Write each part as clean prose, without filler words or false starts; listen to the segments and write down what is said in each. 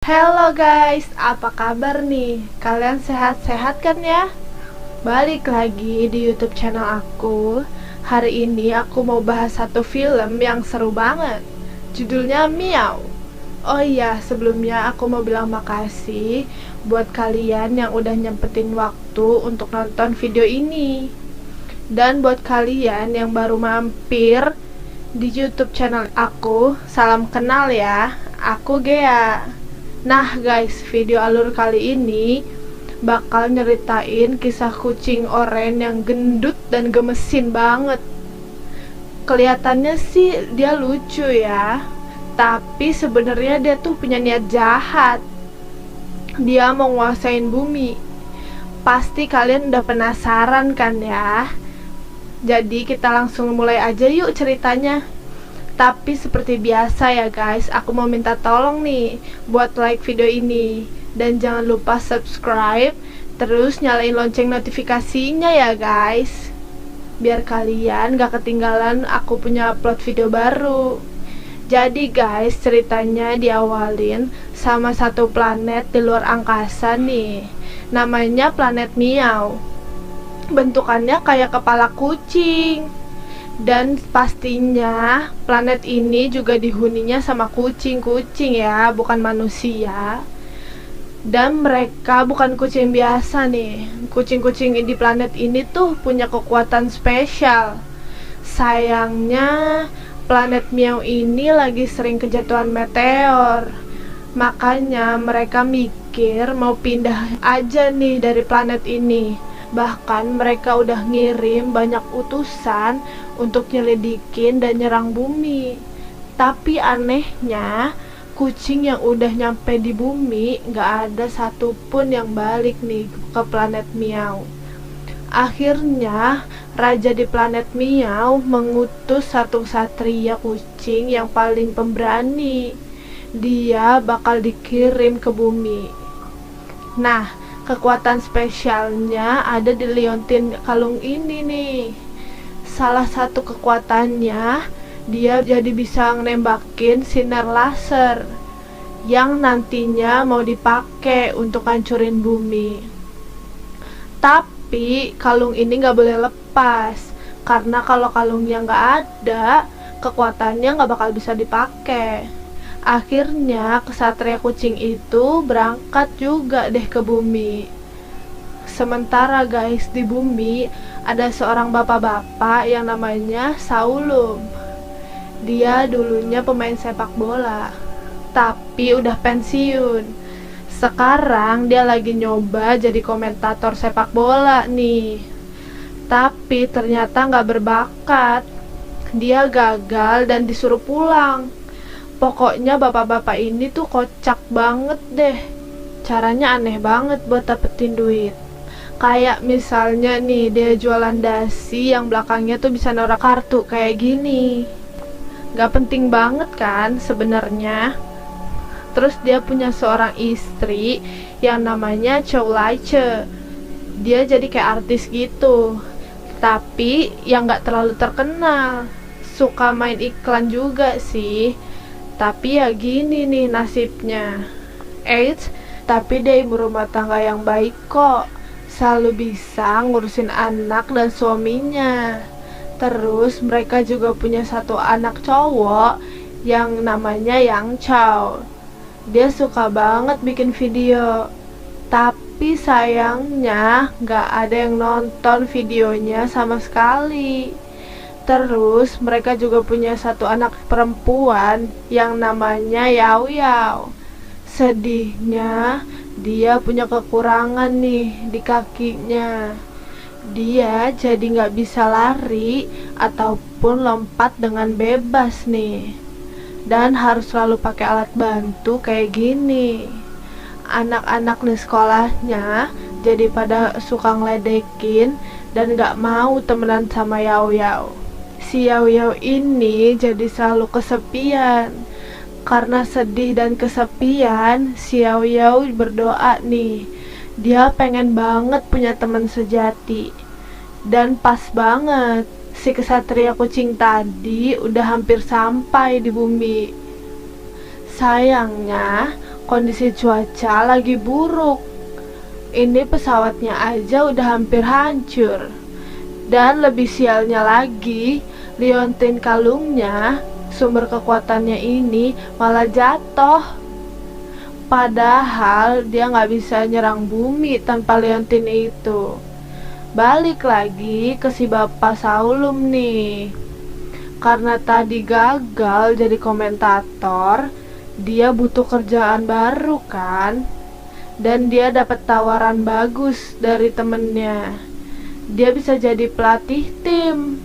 Halo guys, apa kabar nih? Kalian sehat-sehat kan ya? Balik lagi di YouTube channel aku. Hari ini aku mau bahas satu film yang seru banget. Judulnya Meow. Oh iya, sebelumnya aku mau bilang makasih buat kalian yang udah nyempetin waktu untuk nonton video ini. Dan buat kalian yang baru mampir di YouTube channel aku, salam kenal ya. Aku Gea. Nah guys, video alur kali ini bakal nyeritain kisah kucing oren yang gendut dan gemesin banget. Kelihatannya sih dia lucu ya, tapi sebenarnya dia tuh punya niat jahat. Dia mau nguasain bumi. Pasti kalian udah penasaran kan ya? Jadi kita langsung mulai aja yuk ceritanya. Tapi seperti biasa ya guys, aku mau minta tolong nih buat like video ini. Dan jangan lupa subscribe, terus nyalain lonceng notifikasinya ya guys, biar kalian gak ketinggalan aku punya upload video baru. Jadi guys, ceritanya diawalin sama satu planet di luar angkasa nih. Namanya planet Meow. Bentukannya kayak kepala kucing. Dan pastinya planet ini juga dihuninya sama kucing-kucing ya, bukan manusia. Dan mereka bukan kucing biasa nih. Kucing-kucing di planet ini tuh punya kekuatan spesial. Sayangnya planet Meow ini lagi sering kejatuhan meteor. Makanya mereka mikir mau pindah aja nih dari planet ini. Bahkan mereka udah ngirim banyak utusan untuk nyelidikin dan nyerang bumi. Tapi anehnya, kucing yang udah nyampe di bumi gak ada satupun yang balik nih ke planet Meow. Akhirnya, raja di planet Meow mengutus satu satria kucing yang paling pemberani. Dia bakal dikirim ke bumi. Nah, kekuatan spesialnya ada di liontin kalung ini nih. Salah satu kekuatannya, dia jadi bisa nembakin sinar laser yang nantinya mau dipakai untuk hancurin bumi. Tapi kalung ini gak boleh lepas, karena kalau kalungnya gak ada, kekuatannya gak bakal bisa dipakai. Akhirnya kesatria kucing itu berangkat juga deh ke bumi. Sementara guys, di bumi ada seorang bapak-bapak yang namanya Saulum. Dia dulunya pemain sepak bola, tapi udah pensiun. Sekarang dia lagi nyoba jadi komentator sepak bola nih. Tapi ternyata gak berbakat. Dia gagal dan disuruh pulang. Pokoknya bapak-bapak ini tuh kocak banget deh. Caranya aneh banget buat dapetin duit. Kayak misalnya nih, dia jualan dasi yang belakangnya tuh bisa norak kartu kayak gini. Gak penting banget kan sebenarnya. Terus dia punya seorang istri yang namanya Chow Lai Che. Dia jadi kayak artis gitu, tapi yang gak terlalu terkenal. Suka main iklan juga sih. Tapi ya gini nih nasibnya. Tapi dia ibu rumah tangga yang baik kok. Selalu bisa ngurusin anak dan suaminya. Terus mereka juga punya satu anak cowok yang namanya Yang Chow. Dia suka banget bikin video. Tapi sayangnya gak ada yang nonton videonya sama sekali. Terus mereka juga punya satu anak perempuan yang namanya Yao Yao. Sedihnya, dia punya kekurangan nih di kakinya. Dia jadi nggak bisa lari ataupun lompat dengan bebas nih. Dan harus selalu pakai alat bantu kayak gini. Anak-anak di sekolahnya jadi pada suka ngeledekin dan nggak mau temenan sama Yao Yao. Si Yao Yao ini jadi selalu kesepian. Karena sedih dan kesepian, si Yao Yao berdoa nih. Dia pengen banget punya teman sejati. Dan pas banget, si kesatria kucing tadi udah hampir sampai di bumi. Sayangnya, kondisi cuaca lagi buruk. Ini pesawatnya aja udah hampir hancur. Dan lebih sialnya lagi, liontin kalungnya, sumber kekuatannya ini malah jatuh. Padahal dia nggak bisa nyerang bumi tanpa liontin itu. Balik lagi ke si Bapak Saulum nih. Karena tadi gagal jadi komentator, dia butuh kerjaan baru kan? Dan dia dapat tawaran bagus dari temennya. Dia bisa jadi pelatih tim.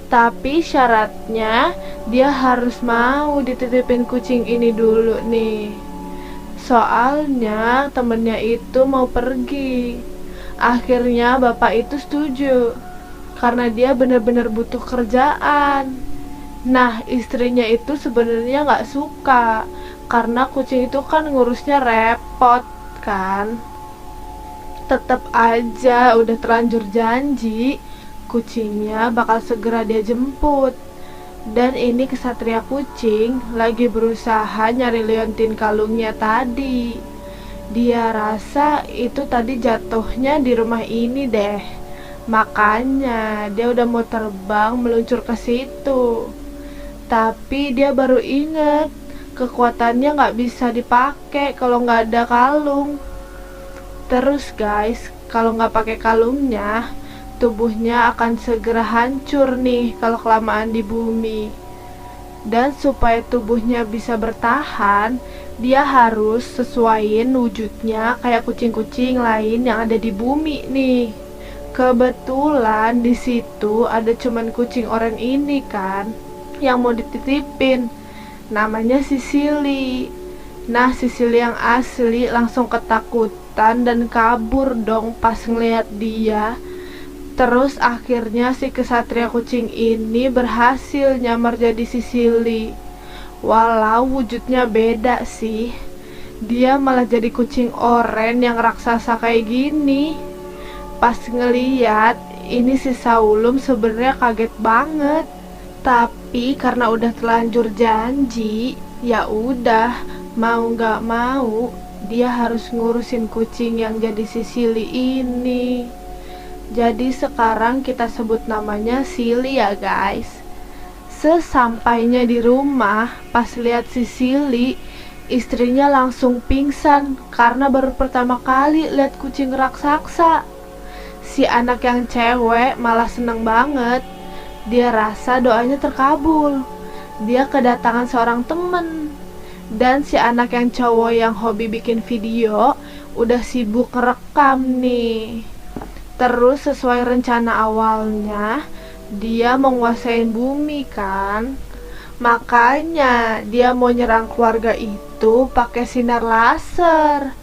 Tapi syaratnya dia harus mau dititipin kucing ini dulu nih. Soalnya temennya itu mau pergi. Akhirnya bapak itu setuju karena dia benar-benar butuh kerjaan. Nah, istrinya itu sebenarnya nggak suka karena kucing itu kan ngurusnya repot kan. Tetap aja udah terlanjur janji, kucingnya bakal segera dia jemput. Dan ini kesatria kucing lagi berusaha nyari liontin kalungnya tadi. Dia rasa itu tadi jatuhnya di rumah ini deh. Makanya dia udah mau terbang meluncur ke situ. Tapi dia baru inget kekuatannya nggak bisa dipakai kalau nggak ada kalung. Terus guys, kalau nggak pakai kalungnya, tubuhnya akan segera hancur nih kalau kelamaan di bumi. Dan supaya tubuhnya bisa bertahan, dia harus sesuaiin wujudnya kayak kucing-kucing lain yang ada di bumi nih. Kebetulan di situ ada cuman kucing oranye ini kan yang mau dititipin. Namanya Sicily. Nah, Sicily yang asli langsung ketakutan dan kabur dong pas ngeliat dia. Terus akhirnya si kesatria kucing ini berhasil nyamar jadi Sicily. Walau wujudnya beda sih. Dia malah jadi kucing oranye yang raksasa kayak gini. Pas ngeliat ini si Saulum sebenarnya kaget banget. Tapi karena udah terlanjur janji, ya udah, mau gak mau dia harus ngurusin kucing yang jadi Sicily ini. Jadi sekarang kita sebut namanya Silly ya guys. Sesampainya di rumah, pas lihat Sicily, istrinya langsung pingsan karena baru pertama kali lihat kucing raksasa. Si anak yang cewek malah seneng banget. Dia rasa doanya terkabul. Dia kedatangan seorang temen. Dan si anak yang cowok yang hobi bikin video udah sibuk ngerekam nih. Terus sesuai rencana awalnya, dia mau nguasain bumi kan. Makanya dia mau nyerang keluarga itu pakai sinar laser.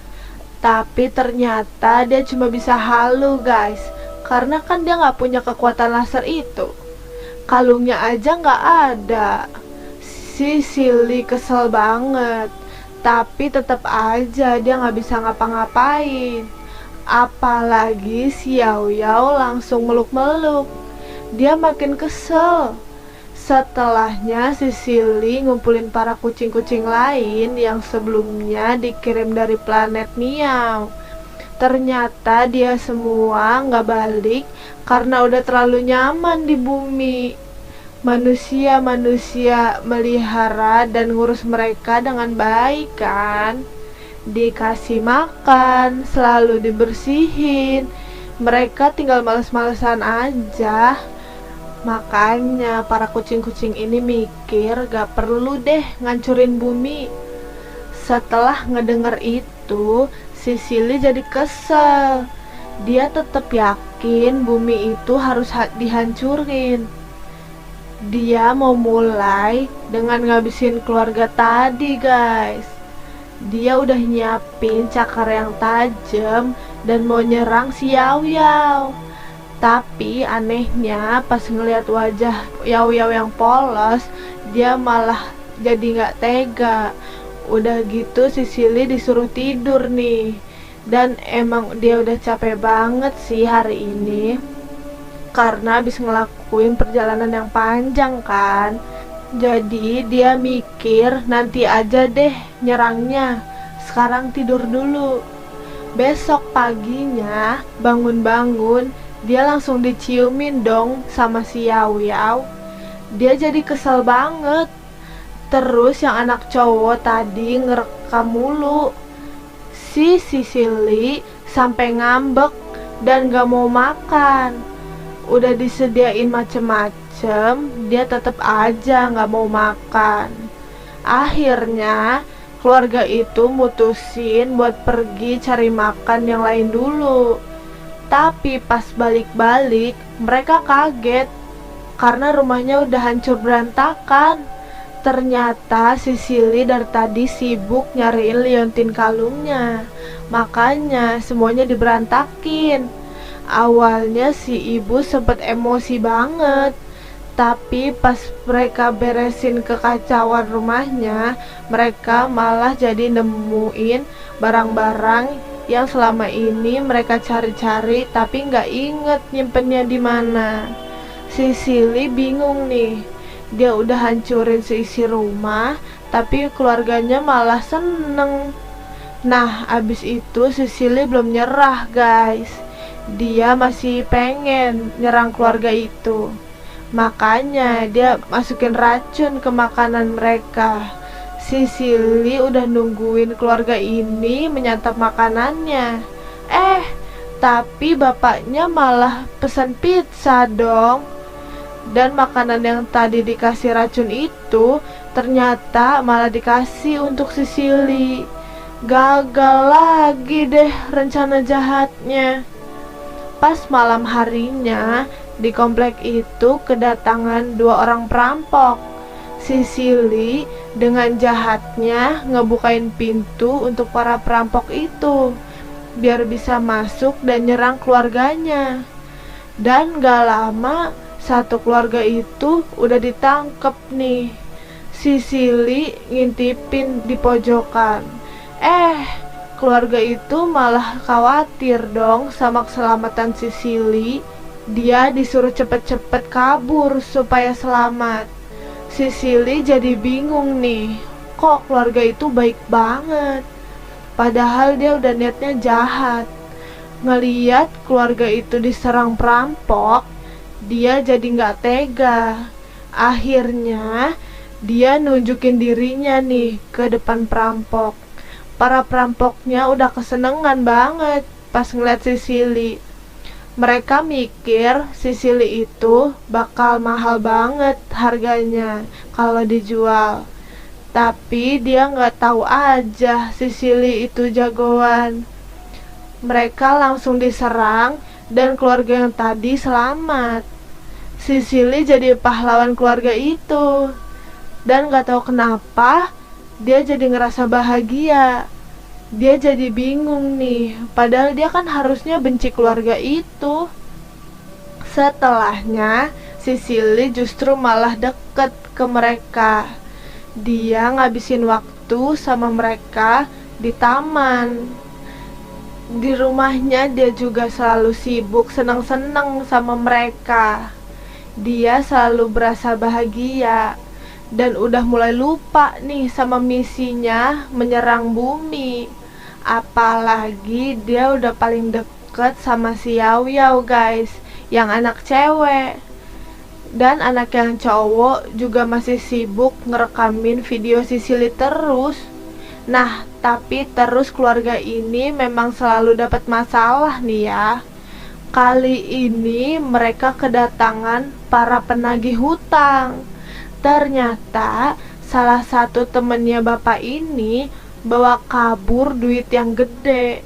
Tapi ternyata dia cuma bisa halu guys, karena kan dia nggak punya kekuatan laser itu. Kalungnya aja nggak ada. Si Silly kesel banget, tapi tetap aja dia nggak bisa ngapa-ngapain. Apalagi si Yao Yao langsung meluk-meluk. Dia makin kesel. Setelahnya si Silly ngumpulin para kucing-kucing lain yang sebelumnya dikirim dari planet Miau. Ternyata dia semua nggak balik karena udah terlalu nyaman di bumi. Manusia-manusia melihara dan ngurus mereka dengan baik kan. Dikasih makan, selalu dibersihin. Mereka tinggal males-malesan aja. Makanya para kucing-kucing ini mikir gak perlu deh ngancurin bumi. Setelah ngedenger itu, Sicily jadi kesel. Dia tetap yakin bumi itu harus dihancurin. Dia mau mulai dengan ngabisin keluarga tadi guys. Dia udah nyiapin cakar yang tajam dan mau nyerang si Yao Yao. Tapi anehnya pas ngeliat wajah Yao Yao yang polos, dia malah jadi gak tega. Udah gitu Sicily disuruh tidur nih. Dan emang dia udah capek banget sih hari ini, karena habis ngelakuin perjalanan yang panjang kan. Jadi dia mikir nanti aja deh nyerangnya. sekarang tidur dulu. Besok paginya bangun-bangun, dia langsung diciumin dong sama si Yao Yao. Dia jadi kesel banget. Terus yang anak cowok tadi ngerekam mulu. Si Sisili sampai ngambek dan gak mau makan. Udah disediain macem-macem, dia tetap aja gak mau makan. Akhirnya keluarga itu mutusin buat pergi cari makan yang lain dulu. Tapi pas balik-balik, mereka kaget karena rumahnya udah hancur berantakan. Ternyata Sisili dari tadi sibuk nyariin liontin kalungnya. Makanya semuanya diberantakin. Awalnya si ibu sempet emosi banget. Tapi pas mereka beresin kekacauan rumahnya, mereka malah jadi nemuin barang-barang yang selama ini mereka cari-cari tapi nggak inget nyimpennya di mana. Sisili bingung nih. Dia udah hancurin seisi rumah, tapi keluarganya malah seneng. Nah, abis itu Sisili belum nyerah guys. Dia masih pengen nyerang keluarga itu. Makanya dia masukin racun ke makanan mereka. Sisili udah nungguin keluarga ini menyantap makanannya. Tapi bapaknya malah pesan pizza dong. Dan makanan yang tadi dikasih racun itu ternyata malah dikasih untuk Sisili. Gagal lagi deh rencana jahatnya. Pas malam harinya, di komplek itu kedatangan 2 orang perampok. Sisili dengan jahatnya ngebukain pintu untuk para perampok itu biar bisa masuk dan nyerang keluarganya. Dan gak lama satu keluarga itu udah ditangkep nih. Sisili ngintipin di pojokan. Keluarga itu malah khawatir dong sama keselamatan Sisili. Dia disuruh cepet-cepet kabur supaya selamat. Sisili jadi bingung nih. Kok keluarga itu baik banget? Padahal dia udah niatnya jahat. Ngeliat keluarga itu diserang perampok, dia jadi gak tega. Akhirnya dia nunjukin dirinya nih ke depan perampok. Para perampoknya udah kesenengan banget pas ngeliat Sisili. Mereka mikir Sisili itu bakal mahal banget harganya kalau dijual. Tapi dia gak tahu aja Sisili itu jagoan. Mereka langsung diserang dan keluarga yang tadi selamat. Sisili jadi pahlawan keluarga itu. Dan gak tahu kenapa dia jadi ngerasa bahagia. Dia jadi bingung nih, padahal dia kan harusnya benci keluarga itu. Setelahnya Sisili justru malah deket ke mereka. Dia ngabisin waktu sama mereka di taman. Di rumahnya dia juga selalu sibuk seneng-seneng sama mereka. Dia selalu berasa bahagia dan udah mulai lupa nih sama misinya menyerang bumi. Apalagi dia udah paling deket sama si Yao Yao guys, yang anak cewek. Dan anak yang cowok juga masih sibuk ngerekamin video Sisili terus. Nah, tapi terus keluarga ini memang selalu dapat masalah nih ya. Kali ini mereka kedatangan para penagih hutang. Ternyata salah satu temennya bapak ini bawa kabur duit yang gede.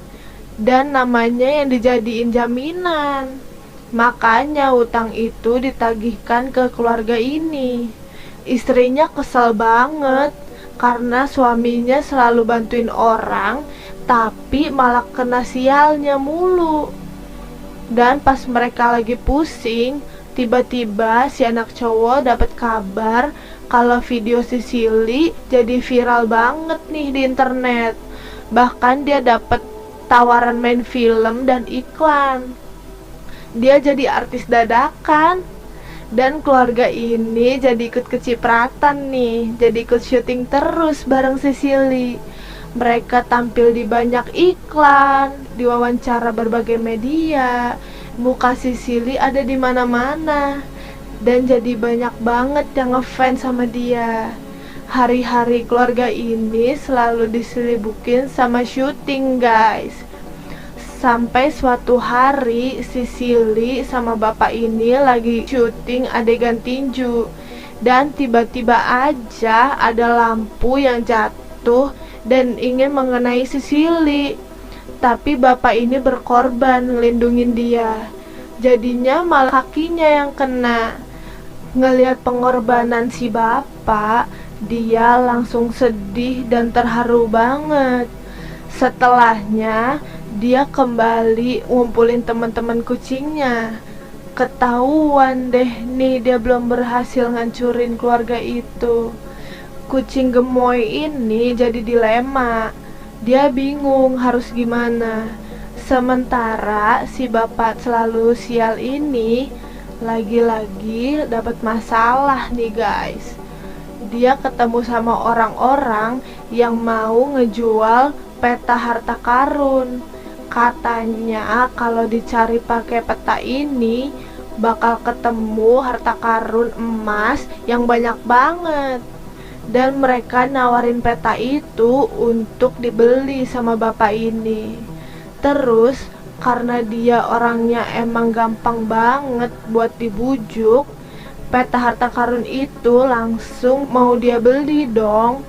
Dan namanya yang dijadiin jaminan. Makanya hutang itu ditagihkan ke keluarga ini. Istrinya kesel banget karena suaminya selalu bantuin orang, tapi malah kena sialnya mulu. Dan pas mereka lagi pusing, tiba-tiba si anak cowok dapat kabar kalau video Sisili jadi viral banget nih di internet. Bahkan dia dapat tawaran main film dan iklan. Dia jadi artis dadakan. Dan keluarga ini jadi ikut kecipratan nih, jadi ikut syuting terus bareng Sisili. Mereka tampil di banyak iklan, diwawancara berbagai media, muka Sisili ada di mana-mana, dan jadi banyak banget yang ngefans sama dia. Hari-hari keluarga ini selalu diselibukin sama syuting, guys. Sampai suatu hari Sisili sama bapak ini lagi syuting adegan tinju, dan tiba-tiba aja ada lampu yang jatuh dan ingin mengenai Sisili. Tapi bapak ini berkorban ngelindungin dia. Jadinya malah kakinya yang kena. Ngelihat pengorbanan si bapak, dia langsung sedih dan terharu banget. Setelahnya, dia kembali ngumpulin teman-teman kucingnya. Ketahuan deh nih dia belum berhasil ngancurin keluarga itu. Kucing gemoy ini jadi dilema. Dia bingung harus gimana. Sementara si bapak selalu sial ini lagi-lagi dapat masalah nih, guys. Dia ketemu sama orang-orang yang mau ngejual peta harta karun. Katanya kalau dicari pakai peta ini bakal ketemu harta karun emas yang banyak banget. Dan mereka nawarin peta itu untuk dibeli sama bapak ini. Terus karena dia orangnya emang gampang banget buat dibujuk, peta harta karun itu langsung mau dia beli dong.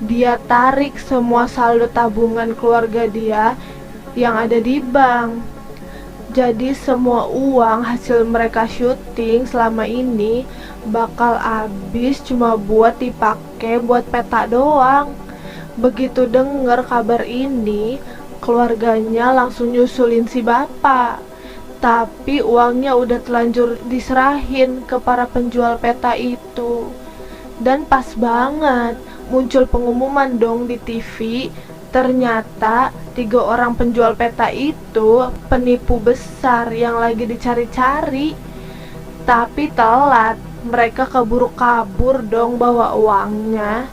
Dia tarik semua saldo tabungan keluarga dia yang ada di bank. Jadi semua uang hasil mereka syuting selama ini bakal habis cuma buat dipakai buat peta doang. Begitu denger kabar ini, keluarganya langsung nyusulin si bapak. Tapi uangnya udah telanjur diserahin ke para penjual peta itu. Dan pas banget muncul pengumuman dong di TV. Ternyata 3 orang penjual peta itu penipu besar yang lagi dicari-cari. Tapi telat, mereka keburu kabur dong bawa uangnya.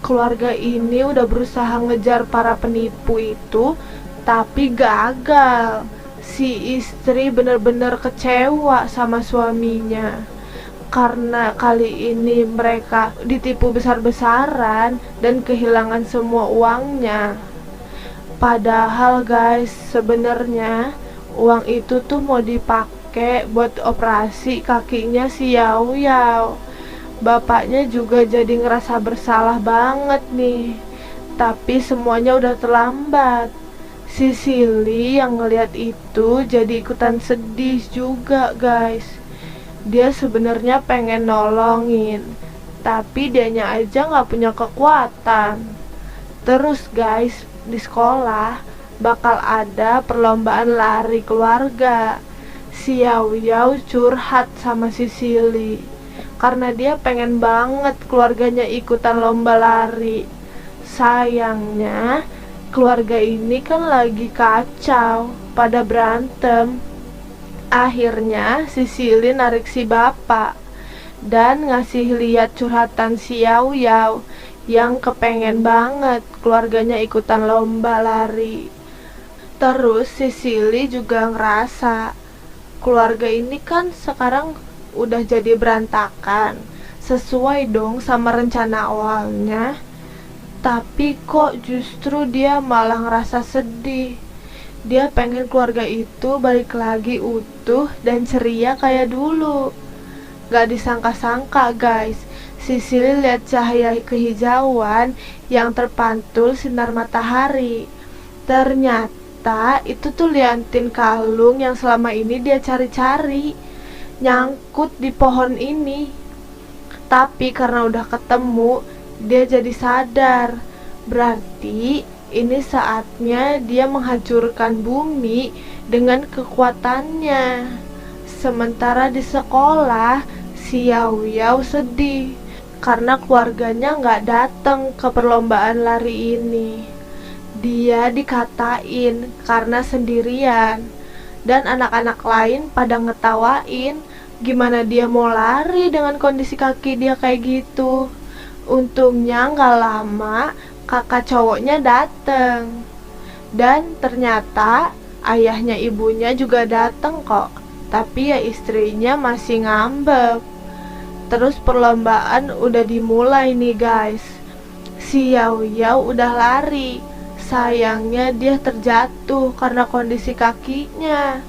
Keluarga ini udah berusaha ngejar para penipu itu, tapi gagal. Si istri bener-bener kecewa sama suaminya. Karena kali ini mereka ditipu besar-besaran dan kehilangan semua uangnya. Padahal guys, sebenarnya uang itu tuh mau dipakai buat operasi kakinya si Yao Yao. Bapaknya juga jadi ngerasa bersalah banget nih. Tapi semuanya udah terlambat. Sisili yang ngeliat itu jadi ikutan sedih juga guys. Dia sebenarnya pengen nolongin, tapi dianya aja nggak punya kekuatan. Terus guys, di sekolah bakal ada perlombaan lari keluarga. Si Yao Yao curhat sama Sisili karena dia pengen banget keluarganya ikutan lomba lari. Sayangnya keluarga ini kan lagi kacau, pada berantem. Akhirnya Sisili narik si bapak dan ngasih lihat curhatan si Yao Yao yang kepengen banget keluarganya ikutan lomba lari. Terus Sisili juga ngerasa keluarga ini kan sekarang udah jadi berantakan, sesuai dong sama rencana awalnya. Tapi kok justru dia malah ngerasa sedih. Dia pengen keluarga itu balik lagi utuh dan ceria kayak dulu. Gak disangka-sangka guys, Sisili lihat cahaya kehijauan yang terpantul sinar matahari. Ternyata itu tuh liantin kalung yang selama ini dia cari-cari, nyangkut di pohon ini. Tapi karena udah ketemu, dia jadi sadar. Berarti ini saatnya dia menghancurkan bumi dengan kekuatannya. Sementara di sekolah, si Yao Yao sedih karena keluarganya nggak datang ke perlombaan lari ini. Dia dikatain karena sendirian, dan anak-anak lain pada ngetawain gimana dia mau lari dengan kondisi kaki dia kayak gitu. Untungnya nggak lama kakak cowoknya dateng. Dan ternyata ayahnya ibunya juga dateng kok. Tapi ya istrinya masih ngambek. Terus perlombaan udah dimulai nih guys. Si Yao Yao udah lari. Sayangnya dia terjatuh karena kondisi kakinya.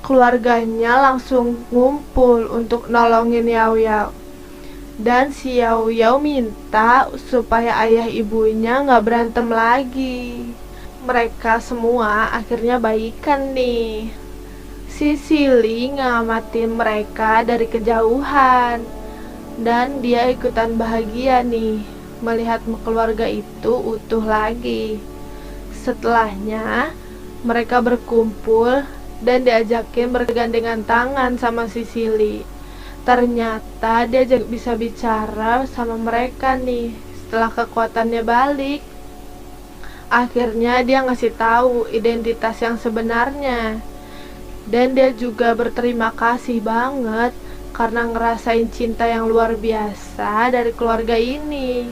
Keluarganya langsung ngumpul untuk nolongin Yao Yao. Dan si Yao Yao minta supaya ayah ibunya gak berantem lagi. Mereka semua akhirnya baikan nih. Si Silly ngamatin mereka dari kejauhan. Dan dia ikutan bahagia nih melihat keluarga itu utuh lagi. Setelahnya mereka berkumpul dan diajakin bergandengan tangan sama si Silly. Ternyata dia bisa bicara sama mereka nih setelah kekuatannya balik. Akhirnya dia ngasih tahu identitas yang sebenarnya. Dan dia juga berterima kasih banget karena ngerasain cinta yang luar biasa dari keluarga ini.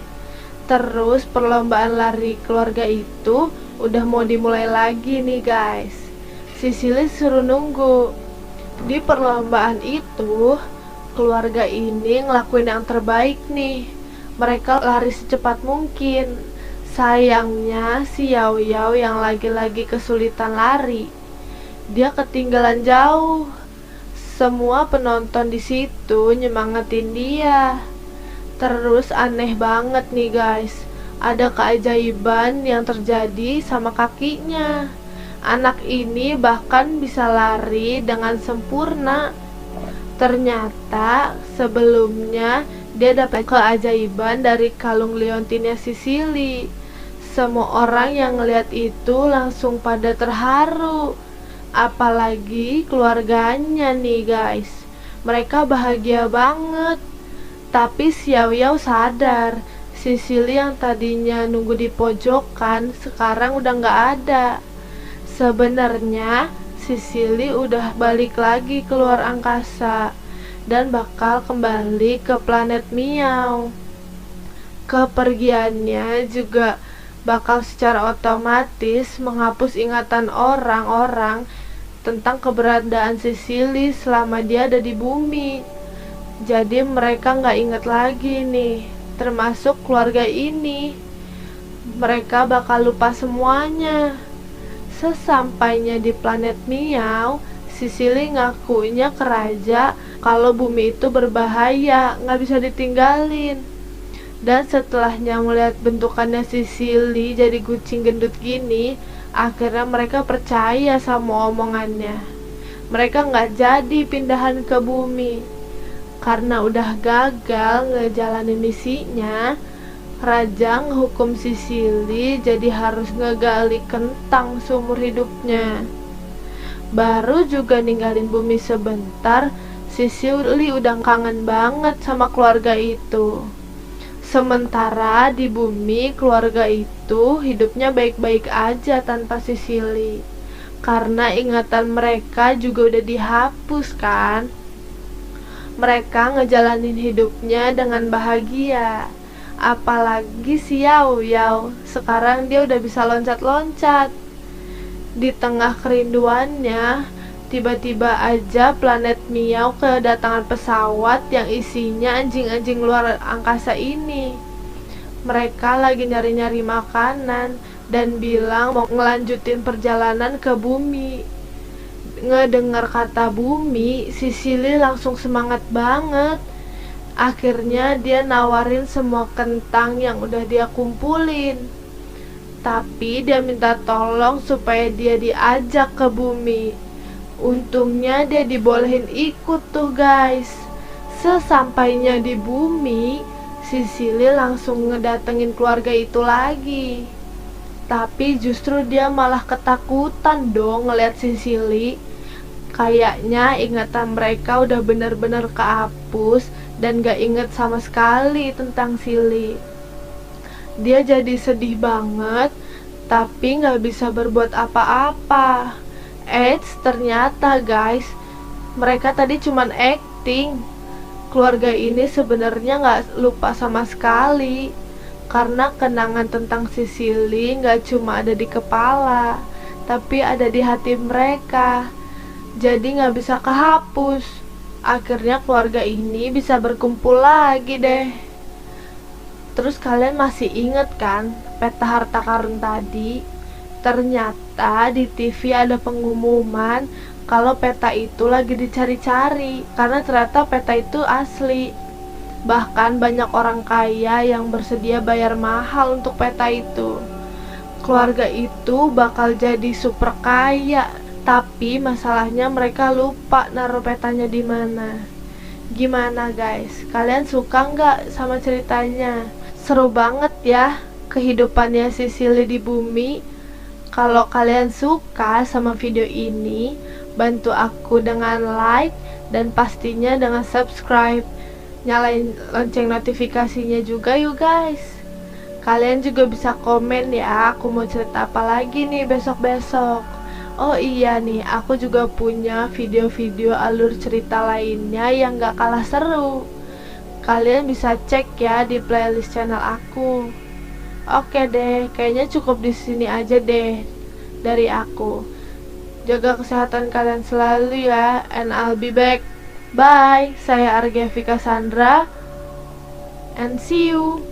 Terus perlombaan lari keluarga itu udah mau dimulai lagi nih guys. Si Silly suruh nunggu. Di perlombaan itu keluarga ini ngelakuin yang terbaik nih. Mereka lari secepat mungkin. Sayangnya si Yao Yao yang lagi-lagi kesulitan lari, dia ketinggalan jauh. Semua penonton di situ nyemangatin dia. Terus aneh banget nih guys, ada keajaiban yang terjadi sama kakinya. Anak ini bahkan bisa lari dengan sempurna. Ternyata sebelumnya dia dapat keajaiban dari kalung liontinnya si Silly. Semua orang yang ngeliat itu langsung pada terharu. Apalagi keluarganya nih guys. Mereka bahagia banget. Tapi si Yao Yao sadar, si Silly yang tadinya nunggu di pojokan sekarang udah gak ada. Sebenarnya si Silly udah balik lagi keluar angkasa dan bakal kembali ke planet Miao. Kepergiannya juga bakal secara otomatis menghapus ingatan orang-orang tentang keberadaan si Silly selama dia ada di bumi. Jadi mereka gak inget lagi nih, termasuk keluarga ini. Mereka bakal lupa semuanya. Sesampainya di planet Miao, si Silly ngakunya ke raja kalau bumi itu berbahaya, gak bisa ditinggalin. Dan setelahnya melihat bentukannya si Silly jadi kucing gendut gini, akhirnya mereka percaya sama omongannya. Mereka gak jadi pindahan ke bumi. Karena udah gagal ngejalanin misinya, raja ngehukum si Silly jadi harus ngegali kentang seumur hidupnya. Baru juga ninggalin bumi sebentar, si Silly udah kangen banget sama keluarga itu. Sementara di bumi keluarga itu hidupnya baik-baik aja tanpa si Silly. Karena ingatan mereka juga udah dihapus kan. Mereka ngejalanin hidupnya dengan bahagia. Apalagi si Yao Yao, sekarang dia udah bisa loncat-loncat. Di tengah kerinduannya, tiba-tiba aja planet Miao kedatangan pesawat yang isinya anjing-anjing luar angkasa ini. Mereka lagi nyari-nyari makanan dan bilang mau ngelanjutin perjalanan ke bumi. Ngedengar kata bumi, si Silly langsung semangat banget. Akhirnya dia nawarin semua kentang yang udah dia kumpulin. Tapi dia minta tolong supaya dia diajak ke bumi. Untungnya dia dibolehin ikut tuh guys. Sesampainya di bumi, si Silly langsung ngedatengin keluarga itu lagi. Tapi justru dia malah ketakutan dong ngeliat si Silly. Kayaknya ingatan mereka udah bener-bener kehapus dan gak inget sama sekali tentang Silly. Dia jadi sedih banget, tapi gak bisa berbuat apa-apa. Ternyata guys, mereka tadi cuman acting. Keluarga ini sebenarnya gak lupa sama sekali. Karena kenangan tentang si Silly nggak cuma ada di kepala, tapi ada di hati mereka. Jadi nggak bisa kehapus. Akhirnya keluarga ini bisa berkumpul lagi deh. Terus kalian masih inget kan peta harta karun tadi? Ternyata di TV ada pengumuman kalau peta itu lagi dicari-cari, karena ternyata peta itu asli. Bahkan banyak orang kaya yang bersedia bayar mahal untuk peta itu. Keluarga itu bakal jadi super kaya, tapi masalahnya mereka lupa naruh petanya di mana. Gimana guys? Kalian suka nggak sama ceritanya? Seru banget ya kehidupannya si Silly di bumi. Kalau kalian suka sama video ini, bantu aku dengan like dan pastinya dengan subscribe. Nyalain lonceng notifikasinya juga yuk guys. Kalian juga bisa komen ya, aku mau cerita apa lagi nih besok-besok. Oh iya nih, aku juga punya video-video alur cerita lainnya yang gak kalah seru. Kalian bisa cek ya di playlist channel aku. Oke deh, kayaknya cukup di sini aja deh dari aku. Jaga kesehatan kalian selalu ya, and I'll be back. Bye, saya Argevika Sandra, and see you.